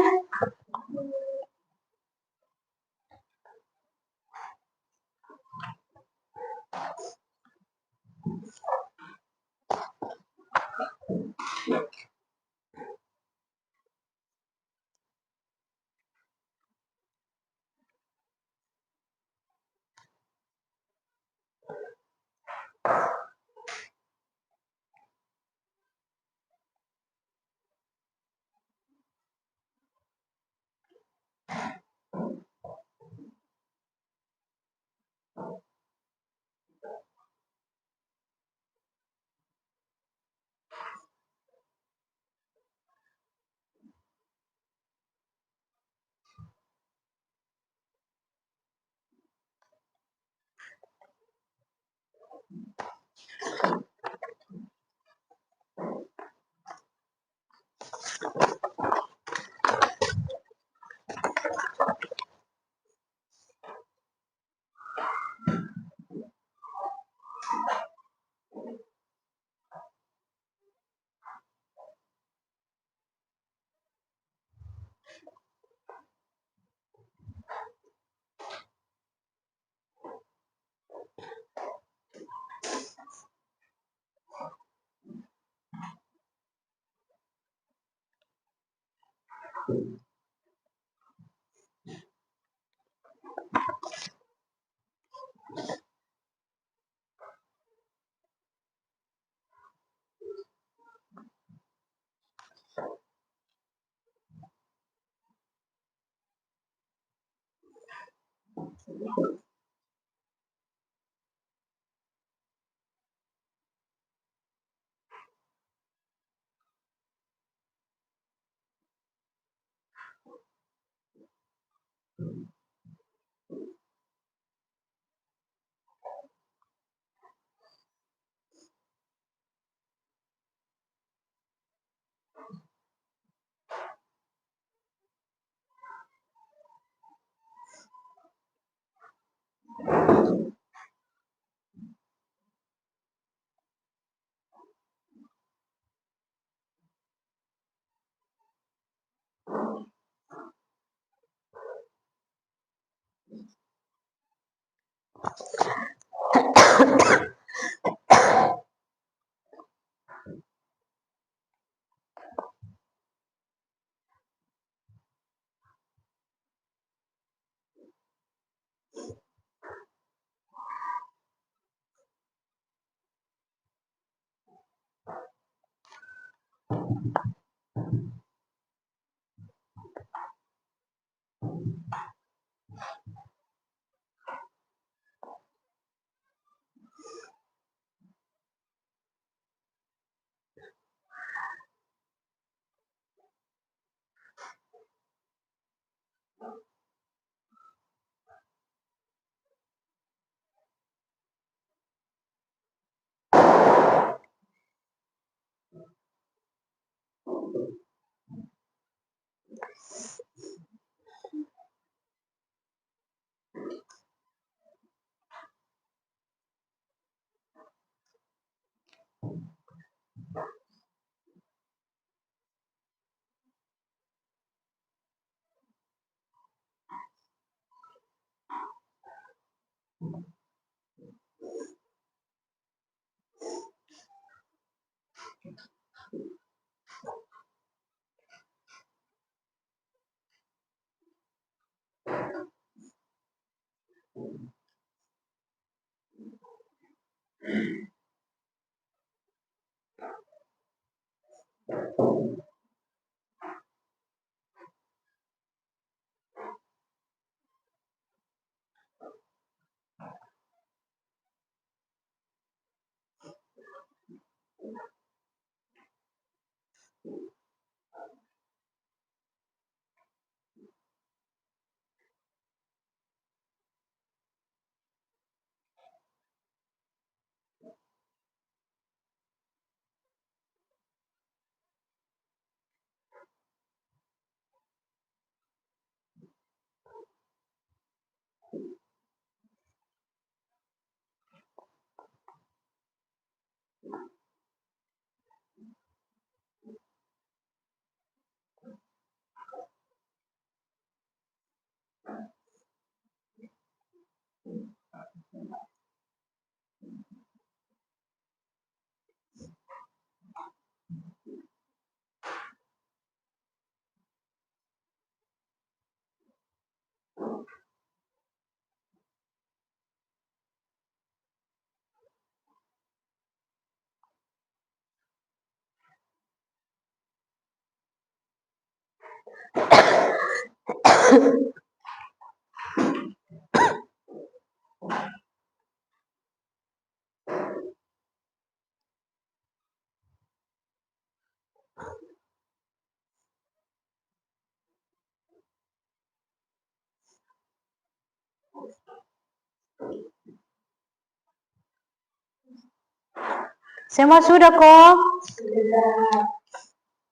S2: Semua sudah kok?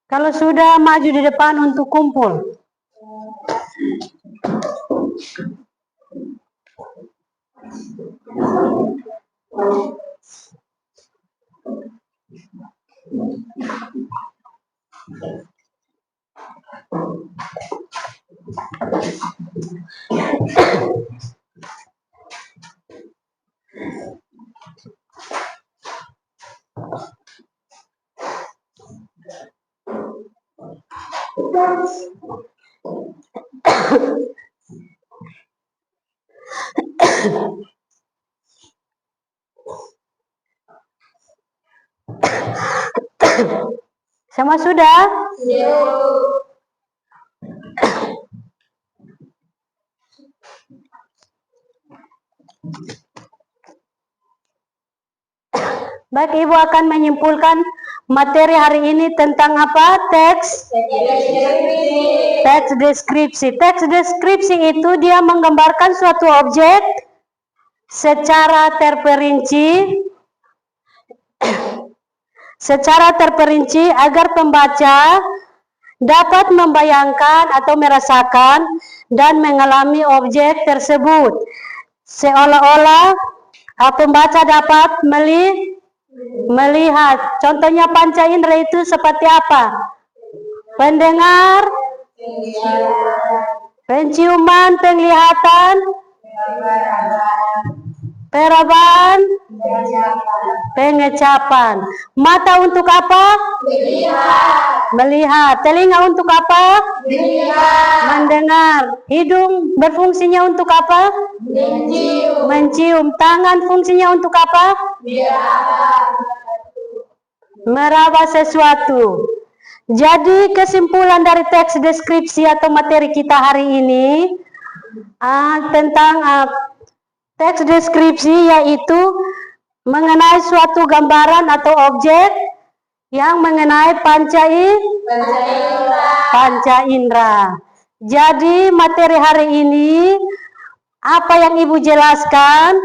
S2: Kalau sudah, maju di depan untuk kumpul. Semua sudah? Baik, Ibu akan menyimpulkan materi hari ini tentang apa? Teks deskripsi. Teks deskripsi itu dia menggambarkan suatu objek secara terperinci agar pembaca dapat membayangkan atau merasakan dan mengalami objek tersebut seolah-olah pembaca dapat melihat. Contohnya panca indera itu seperti apa? Pendengar, penciuman, penglihatan, peraban, pengecapan. Mata untuk apa? Melihat. Telinga untuk apa? Mendengar. Hidung berfungsinya untuk apa? Mencium. Tangan fungsinya untuk apa? Meraba sesuatu. Jadi kesimpulan dari teks deskripsi atau materi kita hari ini tentang teks deskripsi yaitu mengenai suatu gambaran atau objek yang mengenai panca indera. Jadi materi hari ini apa yang Ibu jelaskan,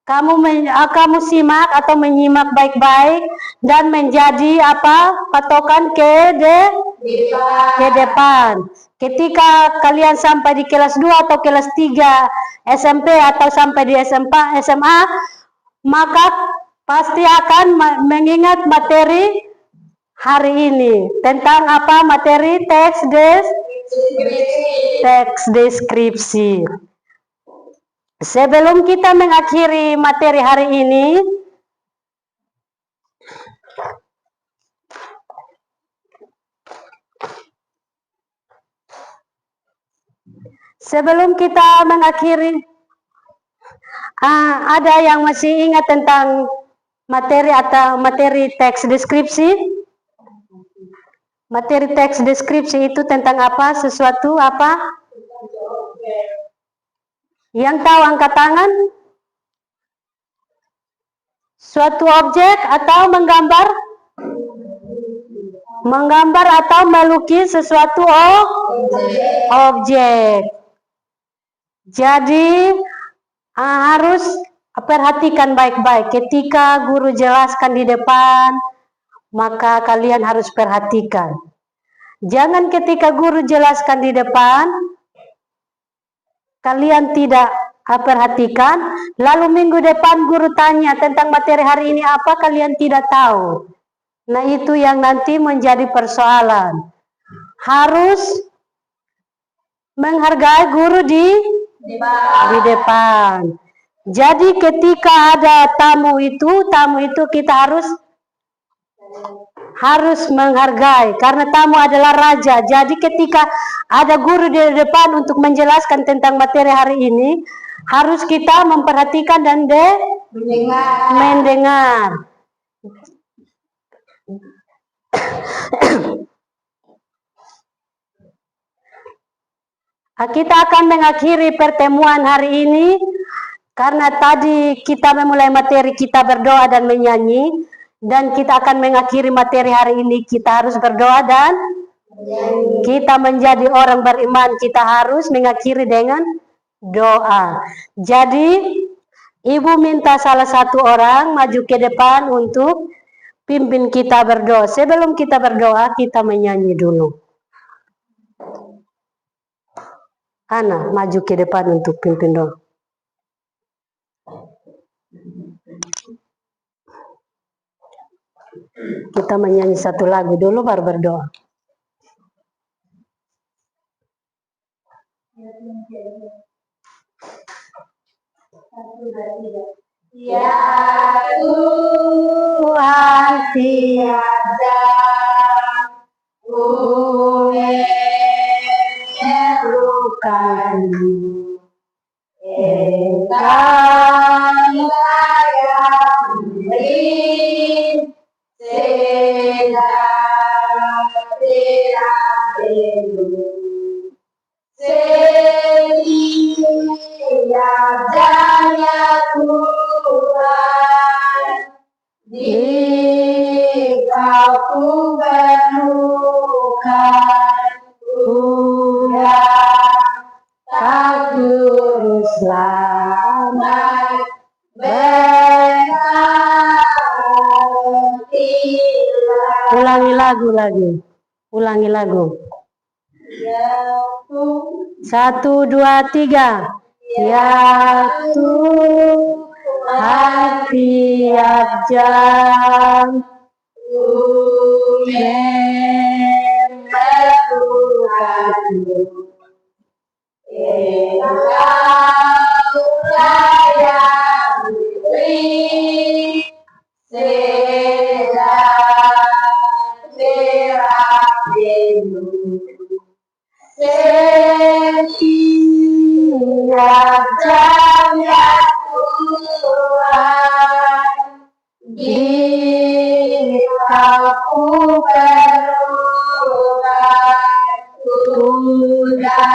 S2: kamu simak atau menyimak baik-baik dan menjadi patokan ke depan. Ketika kalian sampai di kelas 2 atau kelas 3 SMP atau sampai di SMA, maka pasti akan mengingat materi hari ini tentang apa? Materi teks deskripsi. Sebelum kita mengakhiri materi hari ini, ada yang masih ingat tentang materi teks deskripsi? Materi teks deskripsi itu tentang apa? Sesuatu apa? Yang tahu angkat tangan? Suatu objek atau menggambar? Menggambar atau melukis sesuatu objek. Jadi harus perhatikan baik-baik. Ketika guru jelaskan di depan, maka kalian harus perhatikan. Jangan ketika guru jelaskan di depan, kalian tidak perhatikan, lalu minggu depan guru tanya tentang materi hari ini apa, kalian tidak tahu. Nah, itu yang nanti menjadi persoalan. Harus menghargai guru di depan. Jadi ketika ada tamu itu kita harus menghargai karena tamu adalah raja. Jadi ketika ada guru di depan untuk menjelaskan tentang materi hari ini, harus kita memperhatikan dan mendengar. Kita akan mengakhiri pertemuan hari ini karena tadi kita memulai materi kita berdoa dan menyanyi, dan kita akan mengakhiri materi hari ini kita harus berdoa dan kita menjadi orang beriman, kita harus mengakhiri dengan doa. Jadi Ibu minta salah satu orang maju ke depan untuk pimpin kita berdoa. Sebelum kita berdoa, kita menyanyi dulu. Ana, maju ke depan untuk pimpin doa. Kita menyanyi satu lagu dulu baru berdoa.
S3: Ya Tuhan tiada ku menyerukan, Engkaulah yang beri setiap daya Tuhan, di Kau ku perlukan, udah tak juru selamat berhatilah.
S2: Ulangi lagu lagi. Ulangi lagu.
S3: Ya Tuhan,
S2: 1, 2, 3. Ya Tuhan tiap jam
S3: ku memerlukanmu, Engkaulah yang beri segala terapimu. Setiap jam ya Tuhan, di Kau ku perlukan, udah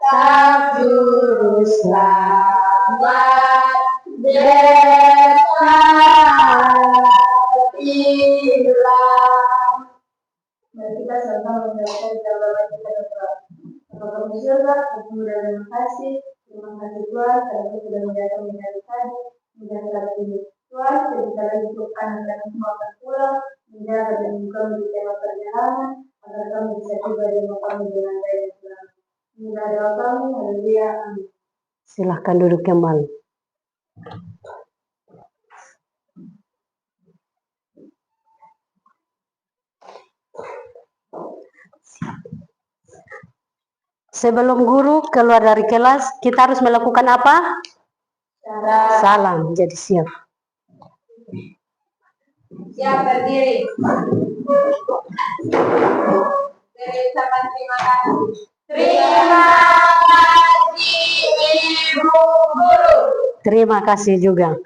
S3: tak juru selamat berhatilah. Mari kita sama-sama mendengarkan jawaban kita berdoa. Bapa kami surga, kami terima kasih Tuhan karena Kau sudah mendatang dari tadi, menjaga ini. Tuhan, ketika untuk anak-anak semua akan pulang, menjaga dan kami di tema perjalanan, agar kami bisa tiba di kami dengan baik dan selamat. Inilah doa kami, haleluya, amin.
S2: Silahkan duduk kembali. Sebelum guru keluar dari kelas, kita harus melakukan apa? Salam. Jadi siap.
S3: Siap berdiri. Dari ucapan terima kasih. Terima kasih Ibu Guru.
S2: Terima kasih juga.